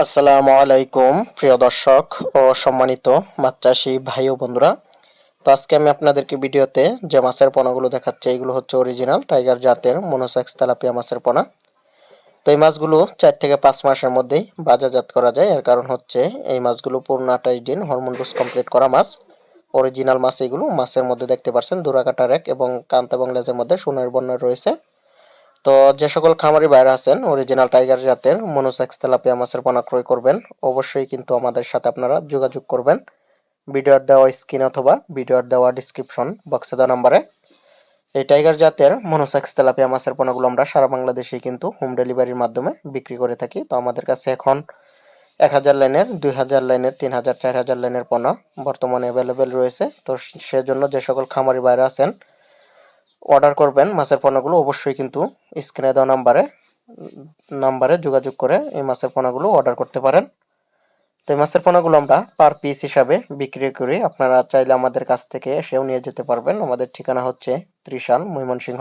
আসসালামু আলাইকুম প্রিয় দর্শক ও সম্মানিত মাছ চাষি ভাই ও বন্ধুরা। তো আজকে আমি আপনাদেরকে ভিডিওতে যে মাছের পোনাগুলো দেখাচ্ছি এগুলো হচ্ছে অরিজিনাল টাইগার জাতের মনোসেক্স তেলাপিয়া মাছের পোনা। তো এই মাছগুলো 4 থেকে 5 মাসের মধ্যেই বাজারজাত করা যায়। এর কারণ হচ্ছে এই মাছগুলো পূর্ণ 28 দিন হরমোন ডোজ কমপ্লিট করা মাছ। অরিজিনাল মাছ এগুলো। মাছের মধ্যে দেখতে পাচ্ছেন দুরাকাটা রেক এবং কান্ত এবং লেজের মধ্যে সোনার বর্ণ রয়েছে। তো যে সকল খামারি ভাইরা আছেন অরিজিনাল টাইগার জাতের মনোসেক্স তেলাপিয়া মাছের পোনা ক্রয় করবেন, অবশ্যই কিন্তু আমাদের সাথে আপনারা যোগাযোগ করবেন ভিডিওর দেওয়া স্ক্রিন অথবা ভিডিওর দেওয়া ডিসক্রিপশন বক্সে দেওয়া নাম্বারে। এই টাইগার জাতের মনোসেক্স তেলাপিয়া মাছের পোনাগুলো আমরা সারা বাংলাদেশেই কিন্তু হোম ডেলিভারির মাধ্যমে বিক্রি করে থাকি। তো আমাদের কাছে এখন 1000 লাইনের, 2000 লাইনের, 3000, 4000 লাইনের পোনা বর্তমানে অ্যাভেলেবেল রয়েছে। তো সেজন্য যে সকল খামারি ভাইরা আছেন অর্ডার করবেন মাছের পণ্যগুলো, অবশ্যই কিন্তু স্ক্রিনে দেওয়া নাম্বারে যোগাযোগ করে এই মাছের পোনাগুলো অর্ডার করতে পারেন। তো এই মাছের পোনাগুলো আমরা পার পিস হিসাবে বিক্রি করি। আপনারা চাইলে আমাদের কাছ থেকে এসেও নিয়ে যেতে পারবেন। আমাদের ঠিকানা হচ্ছে ত্রিশাল, ময়মনসিংহ।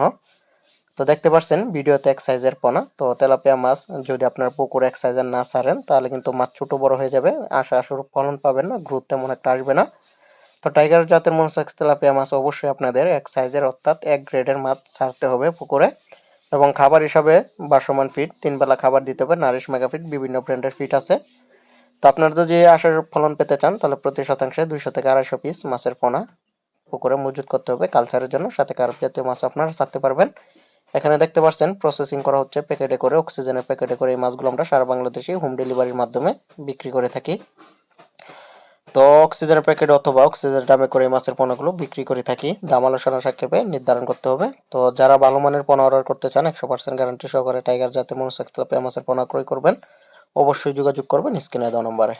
তো দেখতে পাচ্ছেন ভিডিওতে এক সাইজের পোনা। তো তেলাপিয়া মাছ যদি আপনার পুকুরে এক সাইজের না ছাড়েন তাহলে কিন্তু মাছ ছোট বড় হয়ে যাবে, আশানুরূপ ফলন পাবেন না, গ্রোথ তেমন একটা আসবে না। তো টাইগার জাতের মনোসেক্স তেলাপিয়া মাছ অবশ্যই আপনাদের এক সাইজের অর্থাৎ এক গ্রেডের মাছ ছাড়তে হবে পুকুরে, এবং খাবার হিসাবে বাসমান ফিড 3 বেলা খাবার দিতে হবে। নারিশ মেগা ফিড বিভিন্ন ব্র্যান্ডের ফিড আছে। তো আপনারা যদি আশার ফলন পেতে চান তাহলে প্রতি শতাংশে 200 থেকে 250 পিস মাছের পোনা পুকুরে মজুত করতে হবে কালচারের জন্য, সাথে কার্প জাতীয় মাছ আপনারা ছাড়তে পারবেন। এখানে দেখতে পাচ্ছেন প্রসেসিং করা হচ্ছে প্যাকেটে করে, অক্সিজেনের প্যাকেটে করে। এই মাছগুলো আমরা সারা বাংলাদেশে হোম ডেলিভারির মাধ্যমে বিক্রি করে থাকি। তো অক্সিজেনের প্যাকেট অথবা অক্সিজেন দামে করে এই মাছের পোনাগুলো বিক্রি করে থাকি। দাম আলোচনা সাপেক্ষে নির্ধারণ করতে হবে। তো যারা ভালো মানের পোনা অর্ডার করতে চান 100% গ্যারান্টি সহকারে টাইগার জাতের মনোসেক্স তেলাপিয়া মাছের পোনা ক্রয় করবেন, অবশ্যই যোগাযোগ করবেন স্ক্রিনে দেওয়া নম্বরে।